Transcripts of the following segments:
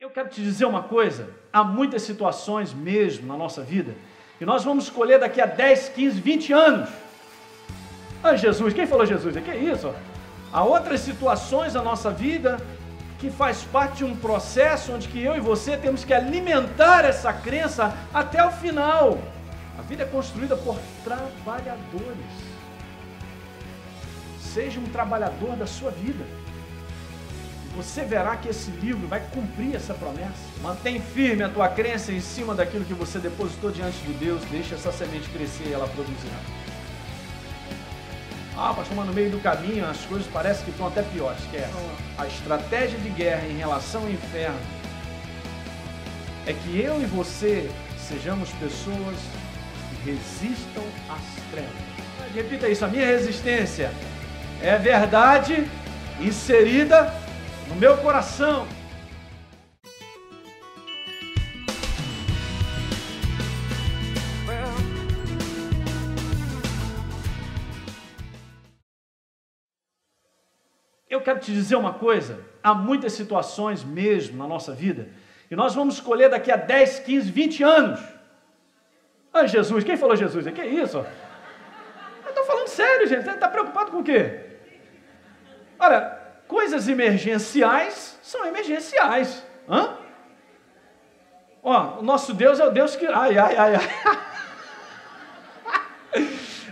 Eu quero te dizer uma coisa, há muitas situações mesmo na nossa vida, que nós vamos escolher daqui a 10, 15, 20 anos. Ah, Jesus, quem falou Jesus? Que isso? Há outras situações na nossa vida que faz parte de um processo onde que eu e você temos que alimentar essa crença até o final. A vida é construída por trabalhadores. Seja um trabalhador da sua vida. Você verá que esse livro vai cumprir essa promessa. Mantém firme a tua crença em cima daquilo que você depositou diante de Deus. Deixa essa semente crescer e ela produzirá. Ah, pastor, mas no meio do caminho as coisas parecem que estão até piores. Esquece. A estratégia de guerra em relação ao inferno é que eu e você sejamos pessoas que resistam às trevas. Repita isso, a minha resistência é verdade inserida no meu coração. Eu quero te dizer uma coisa, há muitas situações mesmo na nossa vida, e nós vamos escolher daqui a 10, 15, 20 anos. Ah, Jesus, quem falou Jesus? Que isso? Eu estou falando sério, gente, você está preocupado com o quê? Olha, coisas emergenciais são emergenciais. Hã? Ó, o nosso Deus é o Deus que... Ai.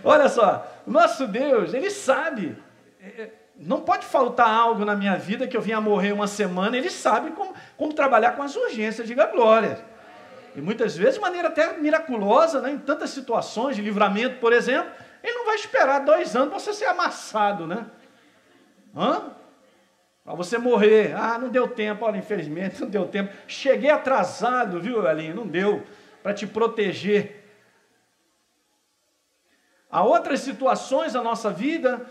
Olha só, o nosso Deus, Ele sabe. Não pode faltar algo na minha vida que eu venha morrer uma semana. Ele sabe como trabalhar com as urgências, diga glória. E muitas vezes, de maneira até miraculosa, né, em tantas situações de livramento, por exemplo, Ele não vai esperar 2 anos para você ser amassado, né? Hã? Para você morrer. Ah, não deu tempo, olha, infelizmente não deu tempo. Cheguei atrasado, viu, Elinho? Não deu para te proteger. Há outras situações na nossa vida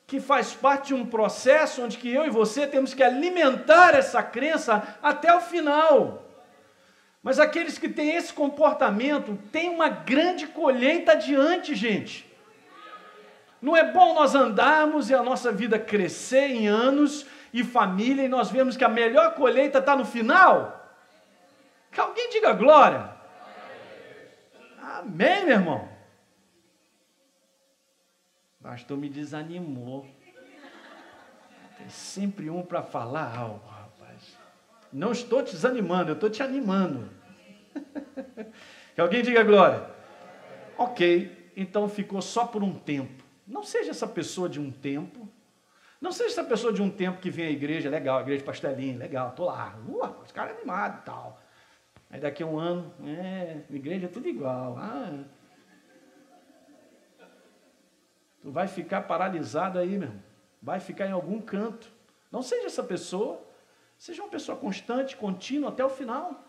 que faz parte de um processo onde que eu e você temos que alimentar essa crença até o final. Mas aqueles que têm esse comportamento têm uma grande colheita adiante, gente. Não é bom nós andarmos e a nossa vida crescer em anos e família, e nós vemos que a melhor colheita está no final? Que alguém diga glória. Amém, meu irmão? Pastor me desanimou. Tem sempre um para falar algo, rapaz. Não estou te desanimando, eu estou te animando. Que alguém diga glória. Ok, então ficou só por um tempo. Não seja essa pessoa de um tempo. Não seja essa pessoa de um tempo que vem à igreja, legal, a igreja de Pastelinho, legal, estou lá, os caras animados e tal. Aí daqui a um ano, a igreja é tudo igual. Tu vai ficar paralisado aí, meu irmão. Vai ficar em algum canto. Não seja essa pessoa. Seja uma pessoa constante, contínua, até o final.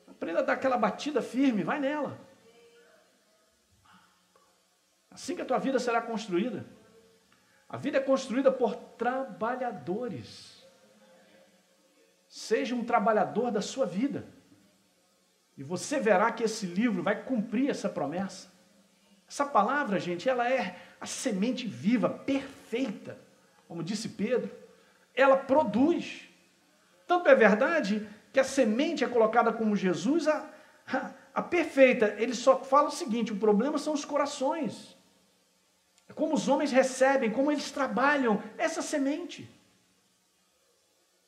Aprenda a dar aquela batida firme, vai nela. Assim que a tua vida será construída. A vida é construída por trabalhadores. Seja um trabalhador da sua vida. E você verá que esse livro vai cumprir essa promessa. Essa palavra, gente, ela é a semente viva, perfeita. Como disse Pedro, ela produz. Tanto é verdade que a semente é colocada como Jesus, a perfeita. Ele só fala o seguinte, o problema são os corações. Como os homens recebem, como eles trabalham essa semente.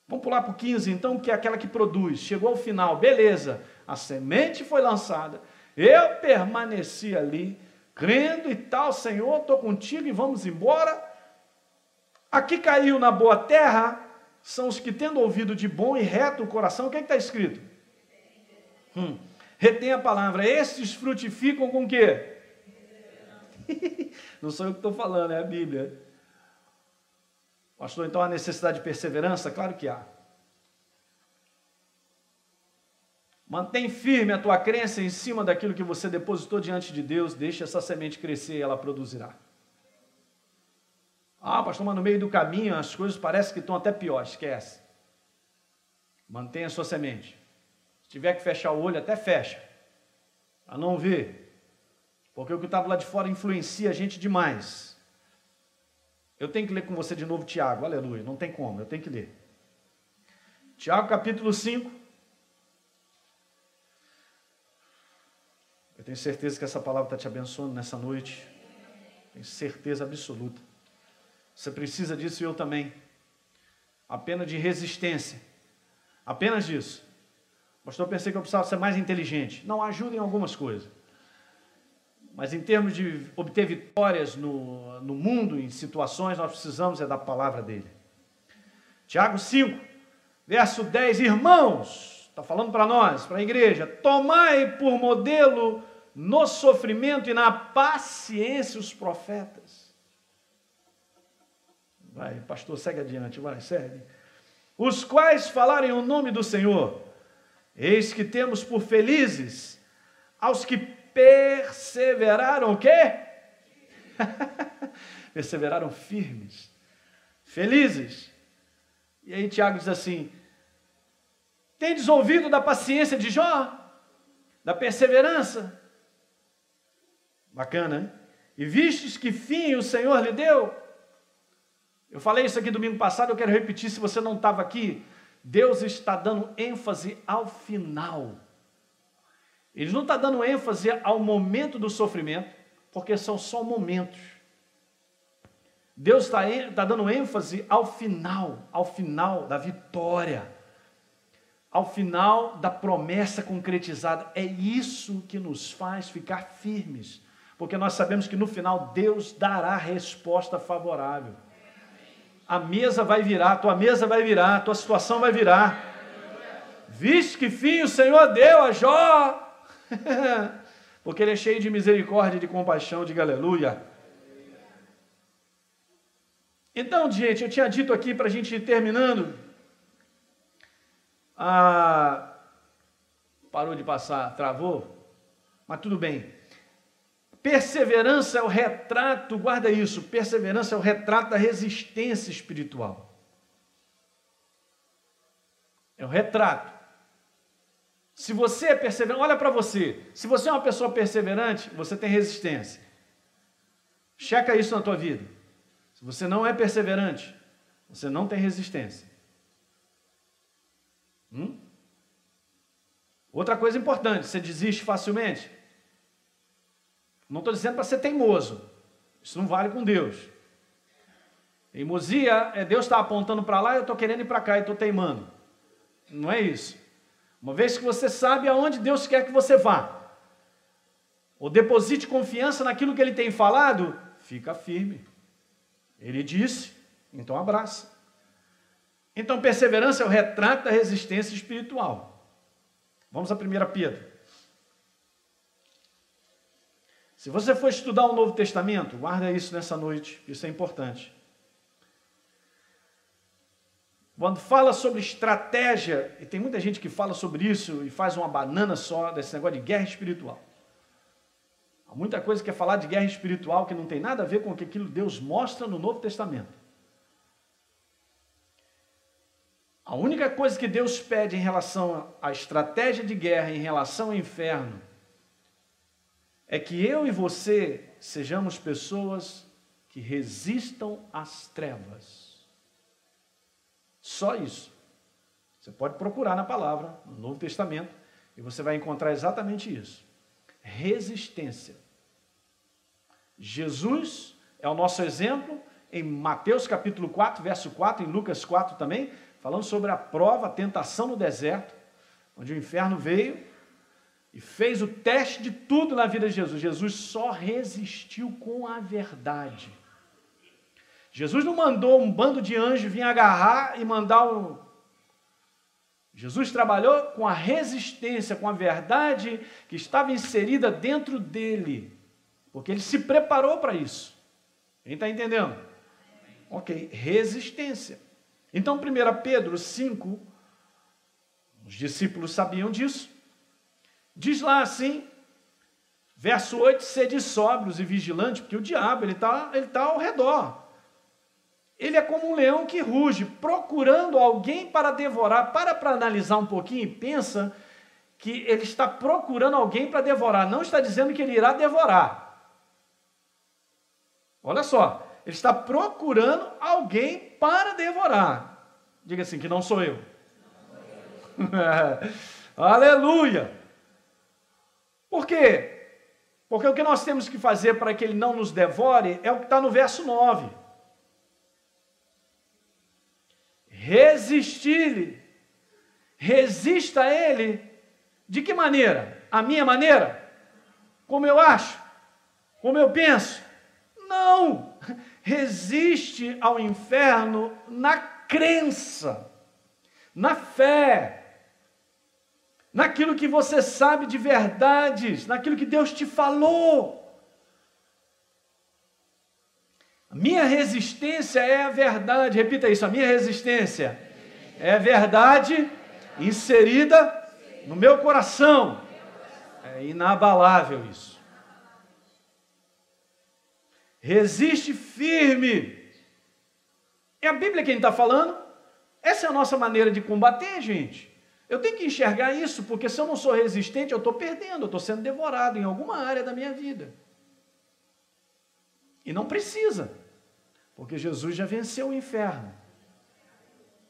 Vamos pular para o 15, então, que é aquela que produz. Chegou ao final, beleza. A semente foi lançada. Eu permaneci ali, crendo e tal, Senhor, estou contigo e vamos embora. Aqui caiu na boa terra, são os que tendo ouvido de bom e reto o coração. O que está escrito? Retém a palavra. Estes frutificam com o quê? Não sou eu que estou falando, é a Bíblia. Pastor, então há necessidade de perseverança? Claro que há. Mantém firme a tua crença em cima daquilo que você depositou diante de Deus. Deixa essa semente crescer e ela produzirá. Ah, pastor, mas no meio do caminho as coisas parecem que estão até piores. Esquece. Mantenha a sua semente. Se tiver que fechar o olho, até fecha. Para não ver. Porque o que estava lá de fora influencia a gente demais. Eu tenho que ler com você de novo Tiago, aleluia, não tem como, eu tenho que ler. Tiago capítulo 5. Eu tenho certeza que essa palavra está te abençoando nessa noite. Tenho certeza absoluta. Você precisa disso e eu também. Apenas de resistência. Apenas disso. Pastor, eu pensei que eu precisava ser mais inteligente. Não, ajuda em algumas coisas. Mas em termos de obter vitórias no mundo, em situações, nós precisamos da palavra dele. Tiago 5, verso 10. Irmãos, está falando para nós, para a igreja, tomai por modelo no sofrimento e na paciência os profetas. Vai, pastor, segue adiante, vai, segue. Os quais falarem o nome do Senhor. Eis que temos por felizes aos que perseveraram o quê? Perseveraram firmes, felizes. E aí Tiago diz assim: tendes ouvido da paciência de Jó? Da perseverança? Bacana, hein? E vistes que fim o Senhor lhe deu? Eu falei isso aqui domingo passado, eu quero repetir se você não estava aqui. Deus está dando ênfase ao final. Ele não está dando ênfase ao momento do sofrimento, porque são só momentos. Deus está dando ênfase ao final da vitória, ao final da promessa concretizada. É isso que nos faz ficar firmes, porque nós sabemos que no final Deus dará resposta favorável. A mesa vai virar, tua mesa vai virar, tua situação vai virar. Viste que fim o Senhor deu a Jó? Porque ele é cheio de misericórdia e de compaixão, diga aleluia. Então, gente, eu tinha dito aqui para a gente ir terminando. Parou de passar, travou? Mas tudo bem. Perseverança é o retrato, guarda isso, perseverança é o retrato da resistência espiritual. É o retrato. Se você é perseverante, olha para você, se você é uma pessoa perseverante, você tem resistência. Checa isso na tua vida. Se você não é perseverante, você não tem resistência. Outra coisa importante, você desiste facilmente? Não estou dizendo para ser teimoso. Isso não vale com Deus. Teimosia é Deus está apontando para lá e eu estou querendo ir para cá e estou teimando. Não é isso. Uma vez que você sabe aonde Deus quer que você vá, ou deposite confiança naquilo que Ele tem falado, fica firme. Ele disse, então abraça. Então perseverança é o retrato da resistência espiritual. Vamos a 1 Pedro. Se você for estudar o Novo Testamento, guarda isso nessa noite, isso é importante. Quando fala sobre estratégia, e tem muita gente que fala sobre isso e faz uma banana só desse negócio de guerra espiritual. Há muita coisa que é falar de guerra espiritual que não tem nada a ver com o que aquilo Deus mostra no Novo Testamento. A única coisa que Deus pede em relação à estratégia de guerra, em relação ao inferno, é que eu e você sejamos pessoas que resistam às trevas. Só isso. Você pode procurar na palavra, no Novo Testamento, e você vai encontrar exatamente isso. Resistência. Jesus é o nosso exemplo em Mateus capítulo 4, verso 4, em Lucas 4 também, falando sobre a prova, a tentação no deserto, onde o inferno veio e fez o teste de tudo na vida de Jesus. Jesus só resistiu com a verdade. Jesus não mandou um bando de anjos vir agarrar e mandar um... Jesus trabalhou com a resistência, com a verdade que estava inserida dentro dele, porque ele se preparou para isso. Quem está entendendo? Ok, resistência. Então, 1 Pedro 5, os discípulos sabiam disso, diz lá assim, verso 8, sede sóbrios e vigilantes, porque o diabo ele tá ao redor. Ele é como um leão que ruge, procurando alguém para devorar. Para analisar um pouquinho e pensa que ele está procurando alguém para devorar. Não está dizendo que ele irá devorar. Olha só, ele está procurando alguém para devorar. Diga assim, que não sou eu. Aleluia! Por quê? Porque o que nós temos que fazer para que ele não nos devore é o que está no verso 9. Resistir-lhe. Resista a ele. De que maneira? A minha maneira? Como eu acho? Como eu penso? Não! Resiste ao inferno na crença, na fé, naquilo que você sabe de verdades, naquilo que Deus te falou. A minha resistência é a verdade. Repita isso, a minha resistência é a verdade inserida no meu coração. É inabalável isso. Resiste firme. É a Bíblia quem está falando. Essa é a nossa maneira de combater, gente. Eu tenho que enxergar isso, porque se eu não sou resistente, eu estou perdendo, eu estou sendo devorado em alguma área da minha vida. E não precisa, porque Jesus já venceu o inferno.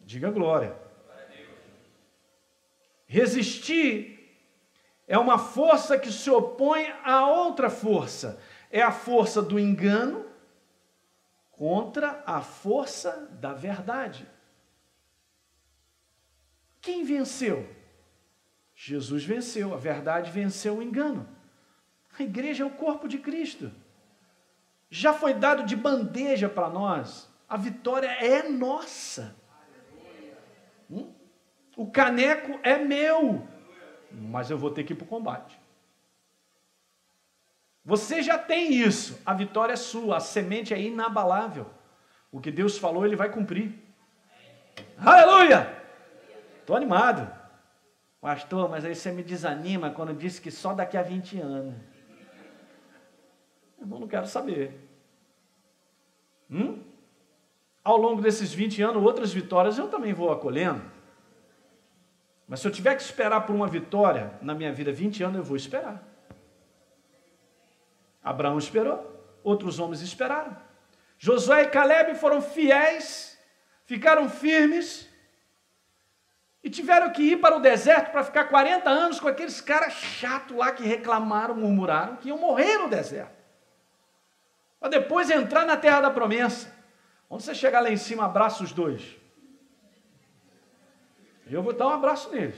Diga glória. Resistir é uma força que se opõe a outra força. É a força do engano contra a força da verdade. Quem venceu? Jesus venceu, a verdade venceu o engano. A igreja é o corpo de Cristo. Já foi dado de bandeja para nós. A vitória é nossa. O caneco é meu, mas eu vou ter que ir para o combate. Você já tem isso, a vitória é sua, a semente é inabalável. O que Deus falou, Ele vai cumprir. Aleluia! Estou animado. Pastor, mas aí você me desanima quando disse que só daqui a 20 anos. Eu não quero saber. Ao longo desses 20 anos, outras vitórias eu também vou acolhendo. Mas se eu tiver que esperar por uma vitória na minha vida 20 anos, eu vou esperar. Abraão esperou, outros homens esperaram. Josué e Caleb foram fiéis, ficaram firmes e tiveram que ir para o deserto para ficar 40 anos com aqueles caras chatos lá que reclamaram, murmuraram, que iam morrer no deserto. Para depois entrar na terra da promessa. Quando você chegar lá em cima, abraça os dois. Eu vou dar um abraço neles.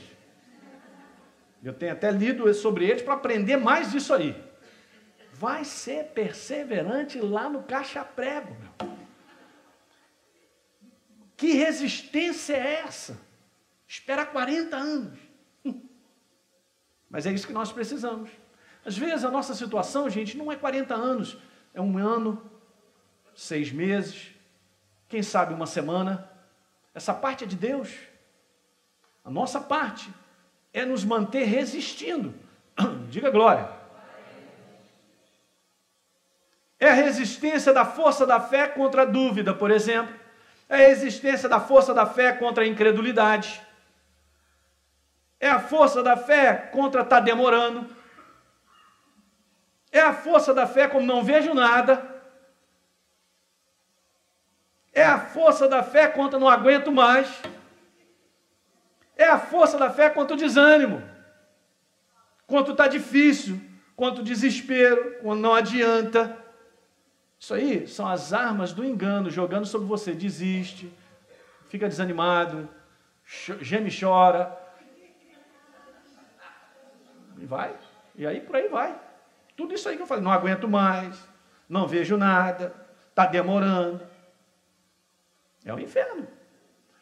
Eu tenho até lido sobre eles para aprender mais disso aí. Vai ser perseverante lá no caixa-prego, meu. Que resistência é essa? Esperar 40 anos. Mas é isso que nós precisamos. Às vezes a nossa situação, gente, não é 40 anos. É 1 ano, 6 meses, quem sabe 1 semana. Essa parte é de Deus. A nossa parte é nos manter resistindo. Diga glória. É a resistência da força da fé contra a dúvida, por exemplo. É a resistência da força da fé contra a incredulidade. É a força da fé contra estar demorando. É a força da fé como não vejo nada. É a força da fé contra não aguento mais. É a força da fé contra o desânimo. Quando está difícil, quando o desespero, quando não adianta. Isso aí são as armas do engano jogando sobre você. Desiste, fica desanimado, geme e chora. E vai, e aí por aí vai. Tudo isso aí que eu falei, não aguento mais, não vejo nada, está demorando. É o inferno.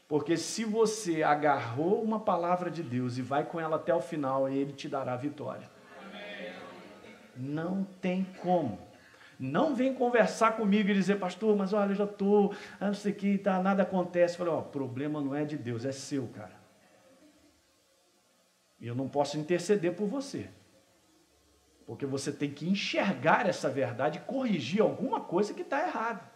Porque se você agarrou uma palavra de Deus e vai com ela até o final, Ele te dará a vitória. Não tem como. Não vem conversar comigo e dizer, pastor, mas olha, eu já estou, não sei o que, tá, nada acontece. Eu falei, ó, o problema não é de Deus, é seu, cara. E eu não posso interceder por você. Porque você tem que enxergar essa verdade e corrigir alguma coisa que está errada.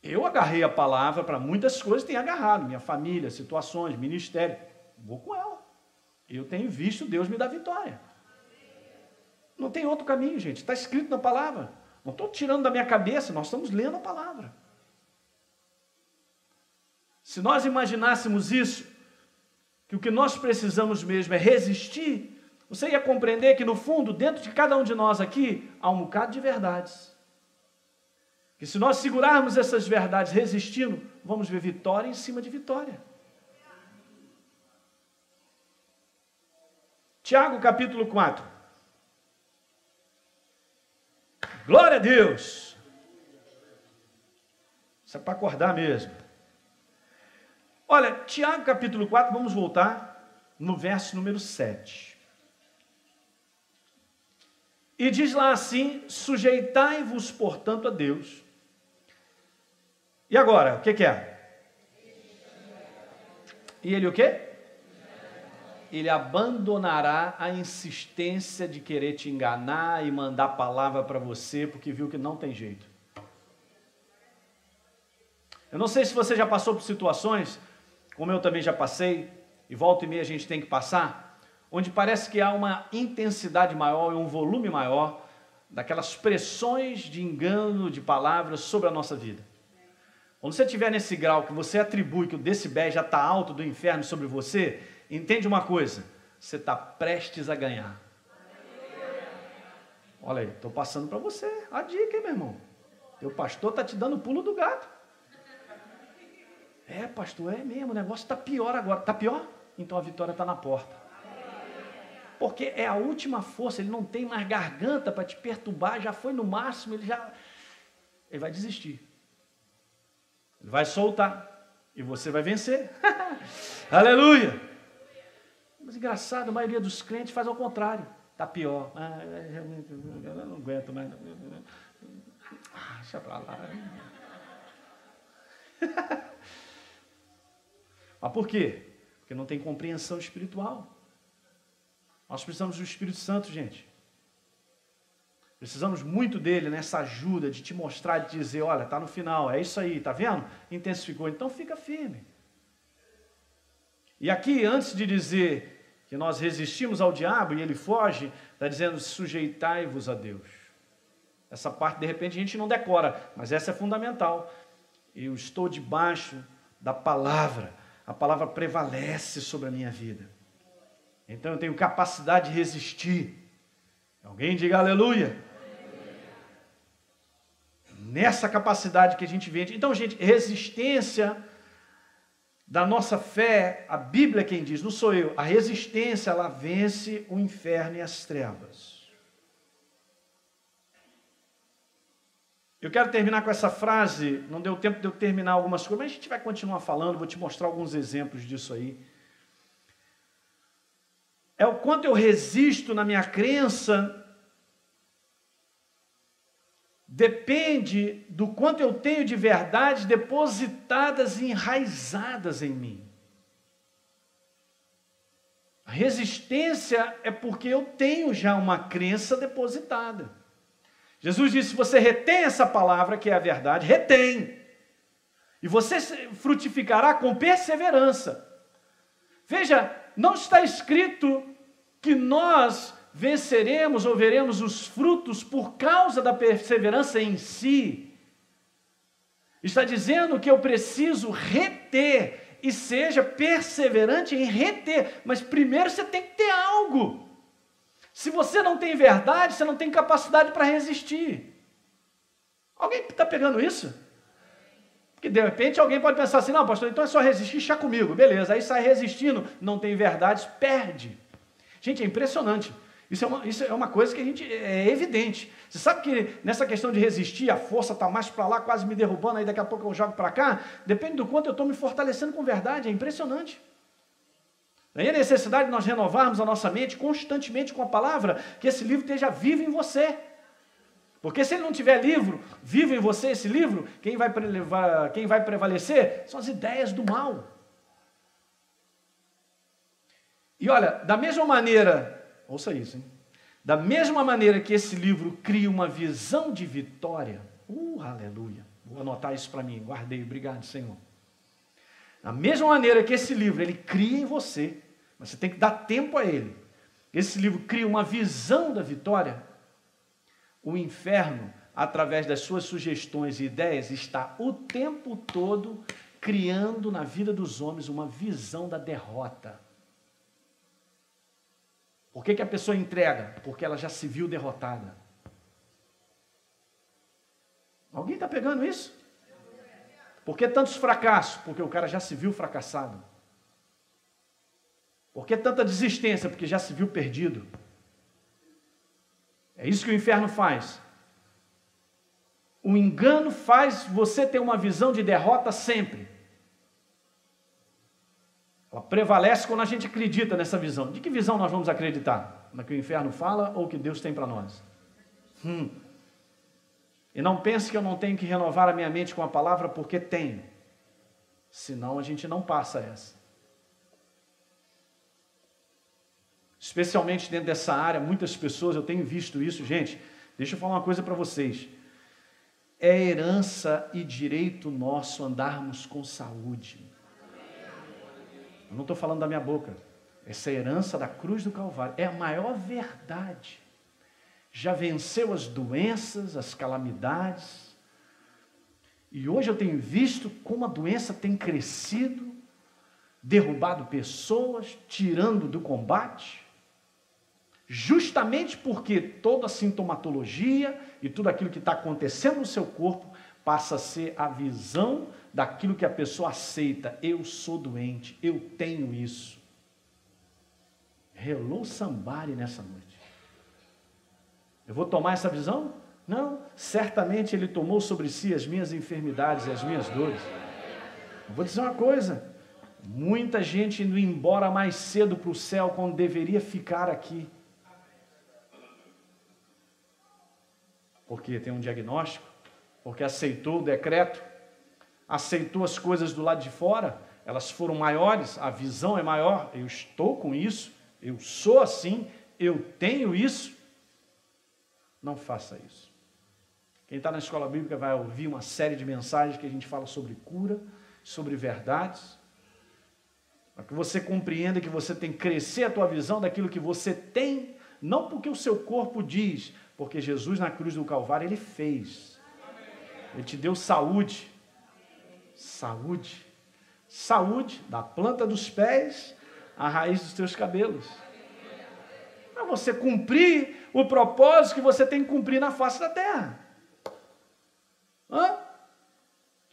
Eu agarrei a palavra para muitas coisas, tenho agarrado, minha família, situações, ministério. Vou com ela. Eu tenho visto Deus me dar vitória. Não tem outro caminho, gente. Está escrito na palavra. Não estou tirando da minha cabeça, nós estamos lendo a palavra. Se nós imaginássemos isso, que o que nós precisamos mesmo é resistir, você ia compreender que no fundo, dentro de cada um de nós aqui, há um bocado de verdades. Que se nós segurarmos essas verdades resistindo, vamos ver vitória em cima de vitória. Tiago capítulo 4. Glória a Deus! Isso é para acordar mesmo. Olha, Tiago capítulo 4, vamos voltar no verso número 7. E diz lá assim: sujeitai-vos, portanto, a Deus. E agora, o que é? E ele o quê? Ele abandonará a insistência de querer te enganar e mandar palavra para você, porque viu que não tem jeito. Eu não sei se você já passou por situações, como eu também já passei, e volta e meia a gente tem que passar, onde parece que há uma intensidade maior e um volume maior daquelas pressões de engano de palavras sobre a nossa vida. Quando você estiver nesse grau que você atribui que o decibéis já está alto do inferno sobre você, entende uma coisa, você está prestes a ganhar. Olha aí, estou passando para você a dica, hein, meu irmão? Teu pastor está te dando o pulo do gato. É, pastor, é mesmo, o negócio está pior agora. Está pior? Então a vitória está na porta. Porque é a última força, ele não tem mais garganta para te perturbar, já foi no máximo, ele vai desistir. Ele vai soltar e você vai vencer. Aleluia! Mas engraçado, a maioria dos crentes faz ao contrário. Está pior. Eu não aguento mais. Deixa para lá. Mas por quê? Porque não tem compreensão espiritual. Nós precisamos do Espírito Santo, gente. Precisamos muito dele nessa ajuda de te mostrar, de dizer, olha, está no final, é isso aí, está vendo? Intensificou, então fica firme. E aqui, antes de dizer que nós resistimos ao diabo e ele foge, está dizendo, sujeitai-vos a Deus. Essa parte, de repente, a gente não decora, mas essa é fundamental. Eu estou debaixo da palavra. A palavra prevalece sobre a minha vida. Então eu tenho capacidade de resistir. Alguém diga aleluia. Nessa capacidade que a gente vende. Então, gente, resistência da nossa fé, a Bíblia é quem diz, não sou eu. A resistência, ela vence o inferno e as trevas. Eu quero terminar com essa frase, não deu tempo de eu terminar algumas coisas, mas a gente vai continuar falando, vou te mostrar alguns exemplos disso aí. É o quanto eu resisto na minha crença, depende do quanto eu tenho de verdades depositadas e enraizadas em mim. A resistência é porque eu tenho já uma crença depositada. Jesus disse, se você retém essa palavra, que é a verdade, retém. E você frutificará com perseverança. Veja, não está escrito que nós venceremos ou veremos os frutos por causa da perseverança em si. Está dizendo que eu preciso reter e seja perseverante em reter. Mas primeiro você tem que ter algo. Se você não tem verdade, você não tem capacidade para resistir. Alguém está pegando isso? Porque de repente alguém pode pensar assim, não, pastor, então é só resistir, chá comigo. Beleza, aí sai resistindo, não tem verdades, perde. Gente, é impressionante. Isso é uma coisa que é evidente. Você sabe que nessa questão de resistir, a força está mais para lá, quase me derrubando, aí daqui a pouco eu jogo para cá. Depende do quanto eu estou me fortalecendo com verdade, é impressionante. Daí a necessidade de nós renovarmos a nossa mente constantemente com a palavra, que esse livro esteja vivo em você. Porque se ele não tiver vivo em você esse livro, quem vai prevalecer são as ideias do mal. E olha, da mesma maneira, ouça isso, hein? Da mesma maneira que esse livro cria uma visão de vitória, aleluia, vou anotar isso para mim, guardei, obrigado, Senhor. Da mesma maneira que esse livro, ele cria em você, mas você tem que dar tempo a ele. Esse livro cria uma visão da vitória. O inferno, através das suas sugestões e ideias, está o tempo todo criando na vida dos homens uma visão da derrota. Por que a pessoa entrega? Porque ela já se viu derrotada. Alguém está pegando isso? Por que tantos fracassos? Porque o cara já se viu fracassado. Por que tanta desistência? Porque já se viu perdido. É isso que o inferno faz. O engano faz você ter uma visão de derrota sempre. Ela prevalece quando a gente acredita nessa visão. De que visão nós vamos acreditar? Na que o inferno fala ou que Deus tem para nós? E não pense que eu não tenho que renovar a minha mente com a palavra, porque tenho. Senão a gente não passa essa. Especialmente dentro dessa área, muitas pessoas, eu tenho visto isso, gente, deixa eu falar uma coisa para vocês. É herança e direito nosso andarmos com saúde. Eu não estou falando da minha boca. Essa herança da cruz do Calvário é a maior verdade. Já venceu as doenças, as calamidades. E hoje eu tenho visto como a doença tem crescido, derrubado pessoas, tirando do combate. Justamente porque toda a sintomatologia e tudo aquilo que está acontecendo no seu corpo passa a ser a visão daquilo que a pessoa aceita. Eu sou doente, eu tenho isso. Hello somebody nessa noite. Eu vou tomar essa visão? Não, certamente Ele tomou sobre si as minhas enfermidades e as minhas dores. Eu vou dizer uma coisa, muita gente indo embora mais cedo para o céu quando deveria ficar aqui. Porque tem um diagnóstico, porque aceitou o decreto, aceitou as coisas do lado de fora, elas foram maiores, a visão é maior, eu estou com isso, eu sou assim, eu tenho isso. Não faça isso. Quem está na escola bíblica vai ouvir uma série de mensagens que a gente fala sobre cura, sobre verdades, para que você compreenda que você tem que crescer a tua visão daquilo que você tem, não porque o seu corpo diz, porque Jesus na cruz do Calvário, Ele fez. Ele te deu saúde. Saúde. Saúde, da planta dos pés à raiz dos teus cabelos. Para você cumprir o propósito que você tem que cumprir na face da terra.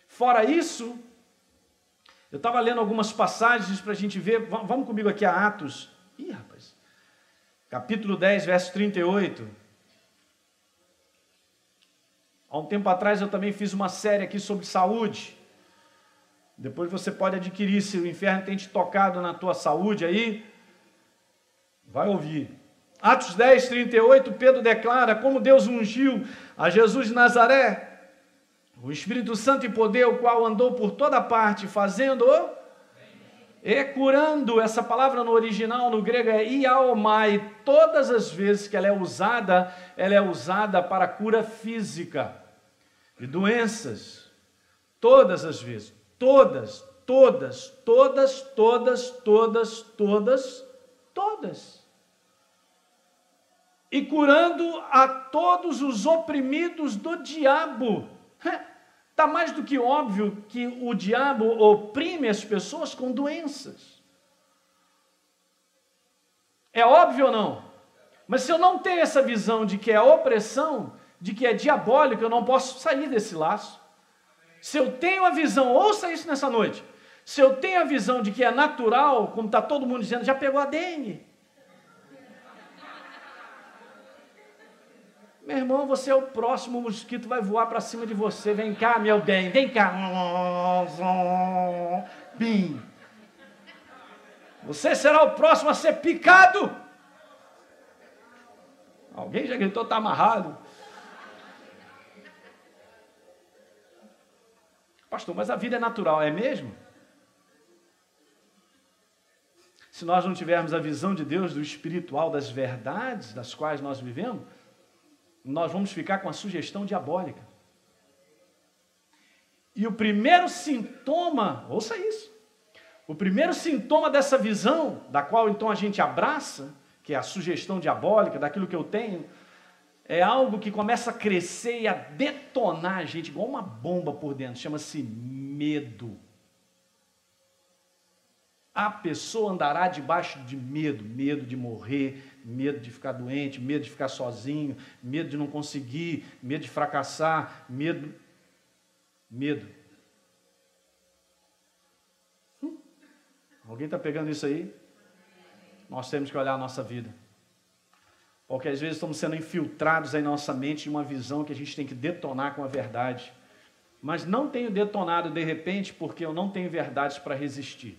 Fora isso, eu estava lendo algumas passagens para a gente ver. Vamos comigo aqui a Atos. Capítulo 10, verso 38. Há um tempo atrás eu também fiz uma série aqui sobre saúde. Depois você pode adquirir, se o inferno tem te tocado na tua saúde aí, vai ouvir. Atos 10, 38, Pedro declara como Deus ungiu a Jesus de Nazaré, o Espírito Santo e poder, o qual andou por toda parte, fazendo e curando. Essa palavra no original, no grego, é iaomai. Todas as vezes que ela é usada para cura física de doenças. Todas as vezes. Todas. E curando a todos os oprimidos do diabo. Está mais do que óbvio que o diabo oprime as pessoas com doenças. É óbvio ou não? Mas se eu não tenho essa visão de que é opressão, de que é diabólico, eu não posso sair desse laço. Se eu tenho a visão, ouça isso nessa noite, se eu tenho a visão de que é natural, como está todo mundo dizendo, já pegou a dengue. Meu irmão, você é o próximo mosquito, vai voar para cima de você. Vem cá, meu bem, vem cá. Bim. Você será o próximo a ser picado. Alguém já gritou, está amarrado. Pastor, mas a vida é natural, é mesmo? Se nós não tivermos a visão de Deus, do espiritual, das verdades das quais nós vivemos, nós vamos ficar com a sugestão diabólica. E o primeiro sintoma, ouça isso, o primeiro sintoma dessa visão, da qual então a gente abraça, que é a sugestão diabólica, daquilo que eu tenho, é algo que começa a crescer e a detonar a gente, igual uma bomba por dentro, chama-se medo. a pessoa andará debaixo de medo, medo de morrer, medo de ficar doente, medo de ficar sozinho, medo de não conseguir, medo de fracassar, medo. Alguém está pegando isso aí? Nós temos que olhar a nossa vida. Porque às vezes estamos sendo infiltrados em nossa mente de uma visão que a gente tem que detonar com a verdade. Mas não tenho detonado de repente porque eu não tenho verdades para resistir.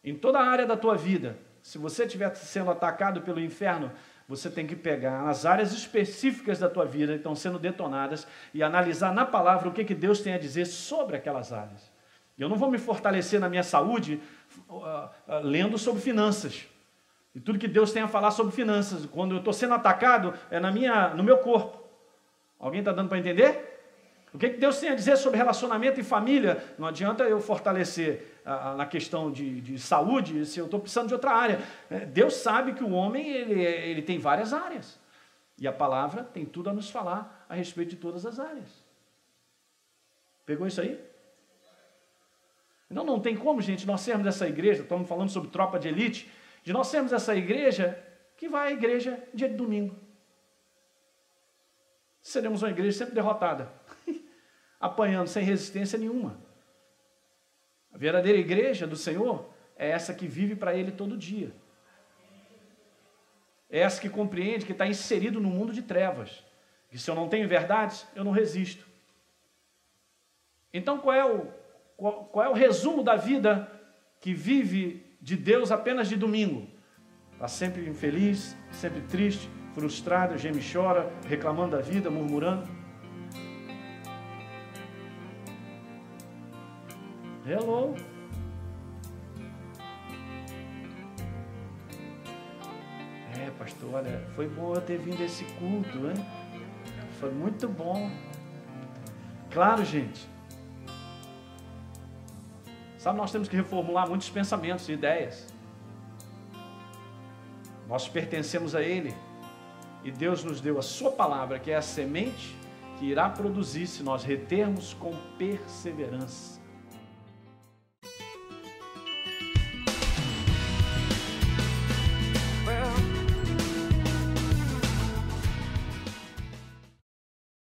Em toda a área da tua vida, se você estiver sendo atacado pelo inferno, você tem que pegar as áreas específicas da tua vida que estão sendo detonadas e analisar na palavra o que Deus tem a dizer sobre aquelas áreas. Eu não vou me fortalecer na minha saúde lendo sobre finanças. E tudo que Deus tem a falar sobre finanças. Quando eu estou sendo atacado, é no meu corpo. Alguém está dando para entender? O que Deus tem a dizer sobre relacionamento e família? Não adianta eu fortalecer na questão de saúde se eu estou precisando de outra área. Deus sabe que o homem ele tem várias áreas. E a palavra tem tudo a nos falar a respeito de todas as áreas. Pegou isso aí? Então não tem como, gente, nós sermos essa igreja, estamos falando sobre tropa de elite, de nós sermos essa igreja que vai à igreja dia de domingo. Seremos uma igreja sempre derrotada, apanhando sem resistência nenhuma. A verdadeira igreja do Senhor é essa que vive para Ele todo dia. É essa que compreende que está inserido no mundo de trevas. Que se eu não tenho verdades, eu não resisto. Então qual é o resumo da vida que vive de Deus apenas de domingo? Está sempre infeliz, sempre triste, frustrado, geme e chora, reclamando da vida, murmurando. Hello. Pastor, olha, foi bom eu ter vindo a esse culto, né? Foi muito bom. Claro, gente. Sabe, nós temos que reformular muitos pensamentos e ideias. Nós pertencemos a Ele. E Deus nos deu a sua palavra, que é a semente que irá produzir se nós retermos com perseverança.